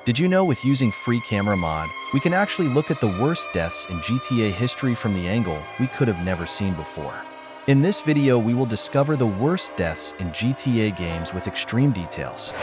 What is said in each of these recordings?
Did you know with using free camera mod, we can actually look at the worst deaths in GTA history from the angle we could have never seen before? In this video, we will discover the worst deaths in GTA games with extreme details.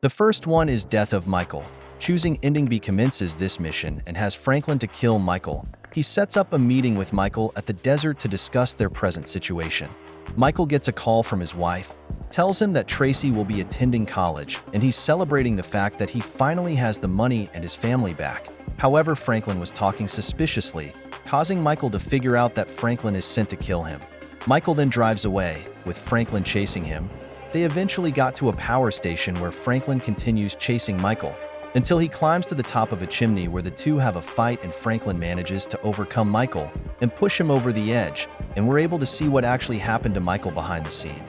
The first one is Death of Michael. Choosing Ending B commences this mission and has Franklin to kill Michael. He sets up a meeting with Michael at the desert to discuss their present situation. Michael gets a call from his wife, tells him that Tracy will be attending college, and he's celebrating the fact that he finally has the money and his family back. However, Franklin was talking suspiciously, causing Michael to figure out that Franklin is sent to kill him. Michael then drives away, with Franklin chasing him. They eventually got to a power station where Franklin continues chasing Michael, until he climbs to the top of a chimney where the two have a fight and Franklin manages to overcome Michael and push him over the edge, and we're able to see what actually happened to Michael behind the scene.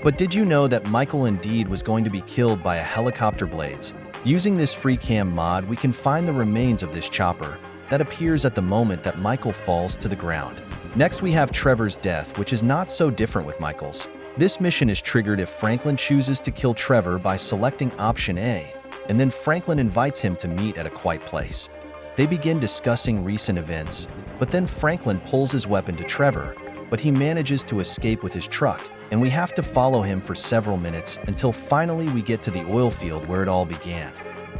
But did you know that Michael indeed was going to be killed by a helicopter blades? Using this Freecam mod, we can find the remains of this chopper that appears at the moment that Michael falls to the ground. Next, we have Trevor's death, which is not so different with Michael's. This mission is triggered if Franklin chooses to kill Trevor by selecting option A, and then Franklin invites him to meet at a quiet place. They begin discussing recent events, but then Franklin pulls his weapon to Trevor, but he manages to escape with his truck, and we have to follow him for several minutes until finally we get to the oil field where it all began.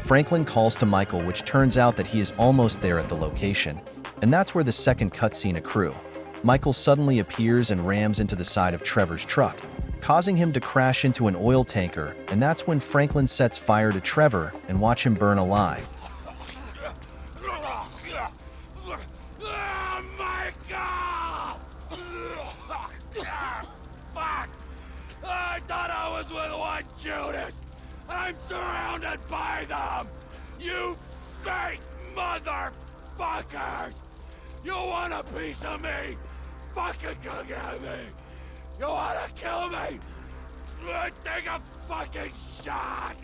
Franklin calls to Michael, which turns out that he is almost there at the location, and that's where the second cutscene accrues. Michael suddenly appears and rams into the side of Trevor's truck, causing him to crash into an oil tanker, and that's when Franklin sets fire to Trevor and watch him burn alive. Fuck! I thought I was with one Judas! I'm surrounded by them! You fake motherfuckers! You want a piece of me? Fucking come get me! You wanna kill me? Take a fucking shot!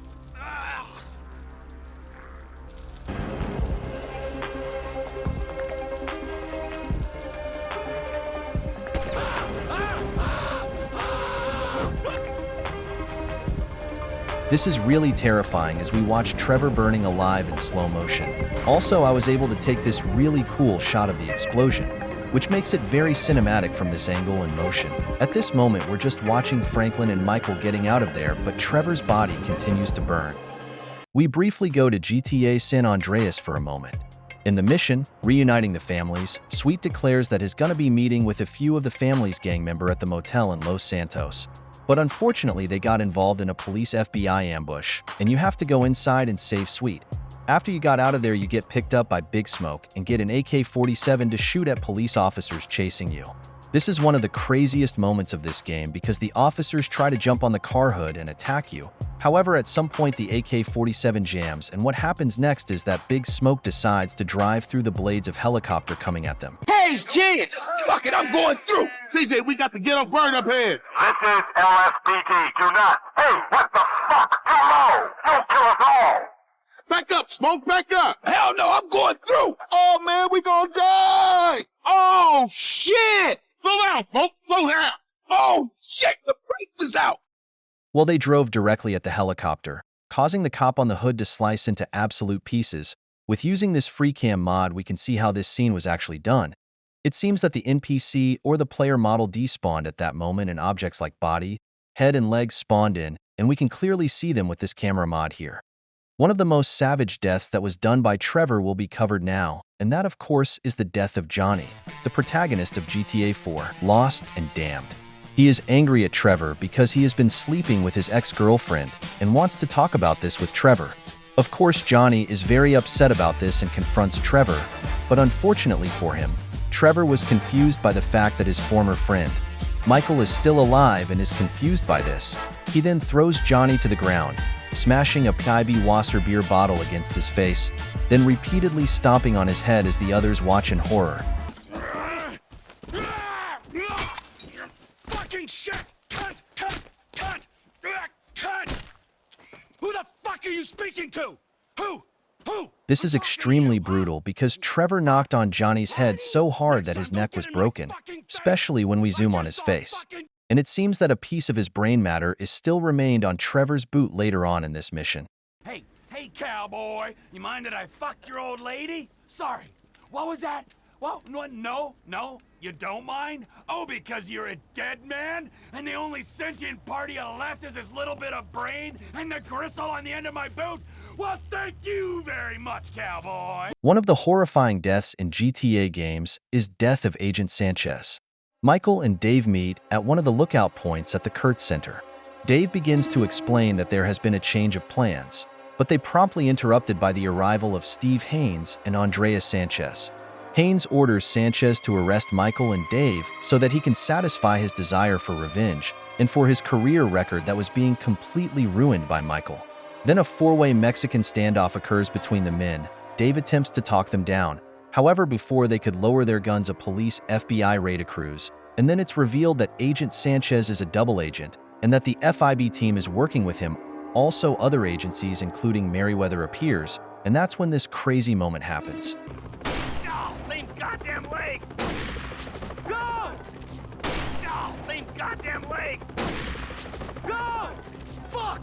This is really terrifying as we watch Trevor burning alive in slow motion. Also, I was able to take this really cool shot of the explosion, which makes it very cinematic from this angle and motion. At this moment, we're just watching Franklin and Michael getting out of there, but Trevor's body continues to burn. We briefly go to GTA San Andreas for a moment. In the mission, Reuniting the Families, Sweet declares that he's gonna be meeting with a few of the family's gang member at the motel in Los Santos. But unfortunately, they got involved in a police FBI ambush, and you have to go inside and save Sweet. After you got out of there, you get picked up by Big Smoke and get an AK-47 to shoot at police officers chasing you. This is one of the craziest moments of this game because the officers try to jump on the car hood and attack you. However, at some point the AK-47 jams, and what happens next is that Big Smoke decides to drive through the blades of helicopter coming at them. Hey, genius! Fuck it, I'm going through! CJ, we got to get up bird up here! This is LSPD. Do not. Hey, what the fuck? Hello! You'll kill us all! Back up, Smoke, back up! Hell no, I'm going through! Oh, man, we gonna die! Oh, shit! Slow down, Smoke, slow down! Oh, shit, the brakes is out! Well, they drove directly at the helicopter, causing the cop on the hood to slice into absolute pieces. With using this Freecam mod, we can see how this scene was actually done. It seems that the NPC or the player model despawned at that moment and objects like body, head, and legs spawned in, and we can clearly see them with this camera mod here. One of the most savage deaths that was done by Trevor will be covered now, and that of course is the death of Johnny, the protagonist of GTA 4, Lost and Damned. He is angry at Trevor because he has been sleeping with his ex-girlfriend and wants to talk about this with Trevor. Of course, Johnny is very upset about this and confronts Trevor, but unfortunately for him, Trevor was confused by the fact that his former friend, Michael, is still alive and is confused by this. He then throws Johnny to the ground, smashing a PIB Wasser beer bottle against his face, then repeatedly stomping on his head as the others watch in horror. Fucking shit! Cut! Cut! Cut! Cut! Who the fuck are you speaking to? Who? This is extremely brutal because Trevor knocked on Johnny's head so hard that his neck was broken, especially when we zoom on his face. And it seems that a piece of his brain matter is still remained on Trevor's boot later on in this mission. Hey, cowboy, you mind that I fucked your old lady? Sorry, what was that? Well, no, you don't mind? Oh, because you're a dead man? And the only sentient part you left is this little bit of brain and the gristle on the end of my boot? Well, thank you very much, cowboy. One of the horrifying deaths in GTA games is death of Agent Sanchez. Michael and Dave meet at one of the lookout points at the Kurtz Center. Dave begins to explain that there has been a change of plans, but they promptly interrupted by the arrival of Steve Haynes and Andreas Sanchez. Haynes orders Sanchez to arrest Michael and Dave so that he can satisfy his desire for revenge and for his career record that was being completely ruined by Michael. Then a four-way Mexican standoff occurs between the men. Dave attempts to talk them down. However, before they could lower their guns, a police FBI raid occurs, and then it's revealed that Agent Sanchez is a double agent and that the FIB team is working with him. Also, other agencies, including Merryweather, appears, and that's when this crazy moment happens. Oh, same goddamn leg! Go! Oh, same goddamn leg! Go! Fuck!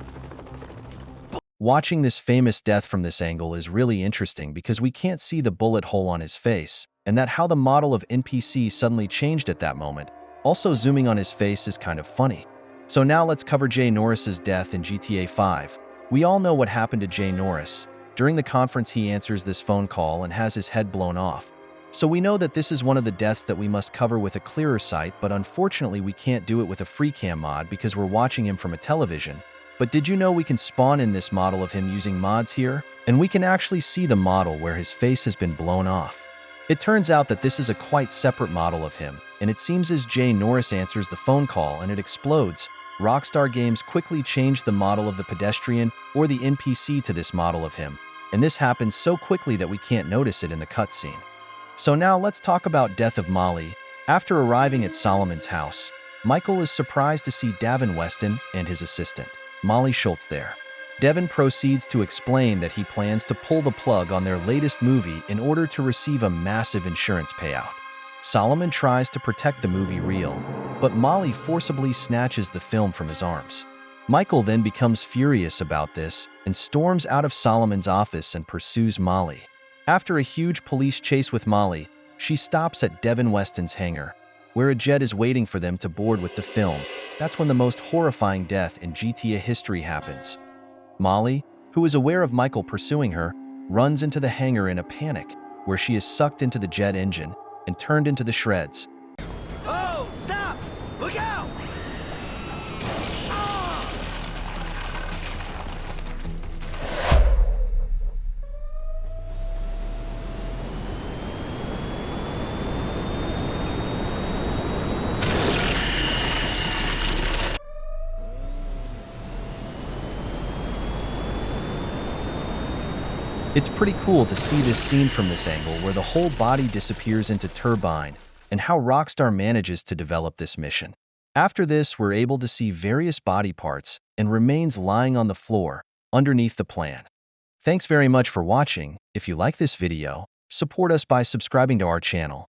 Watching this famous death from this angle is really interesting because we can't see the bullet hole on his face, and that how the model of NPC suddenly changed at that moment. Also, zooming on his face is kind of funny. So now let's cover Jay Norris's death in GTA 5. We all know what happened to Jay Norris. During the conference, he answers this phone call and has his head blown off. So we know that this is one of the deaths that we must cover with a clearer sight, but unfortunately we can't do it with a Freecam mod because we're watching him from a television. But did you know we can spawn in this model of him using mods here? And we can actually see the model where his face has been blown off. It turns out that this is a quite separate model of him, and it seems as Jay Norris answers the phone call and it explodes. Rockstar Games quickly changed the model of the pedestrian or the NPC to this model of him, and this happens so quickly that we can't notice it in the cutscene. So now let's talk about death of Molly. After arriving at Solomon's house, Michael is surprised to see Davin Weston and his assistant, Molly Schultz, there. Devin proceeds to explain that he plans to pull the plug on their latest movie in order to receive a massive insurance payout. Solomon tries to protect the movie reel, but Molly forcibly snatches the film from his arms. Michael then becomes furious about this and storms out of Solomon's office and pursues Molly. After a huge police chase with Molly, she stops at Devin Weston's hangar, where a jet is waiting for them to board with the film. That's when the most horrifying death in GTA history happens. Molly, who is aware of Michael pursuing her, runs into the hangar in a panic, where she is sucked into the jet engine and turned into the shreds. Oh, stop! Look out! It's pretty cool to see this scene from this angle where the whole body disappears into turbine and how Rockstar manages to develop this mission. After this, we're able to see various body parts and remains lying on the floor underneath the plan. Thanks very much for watching. If you like this video, support us by subscribing to our channel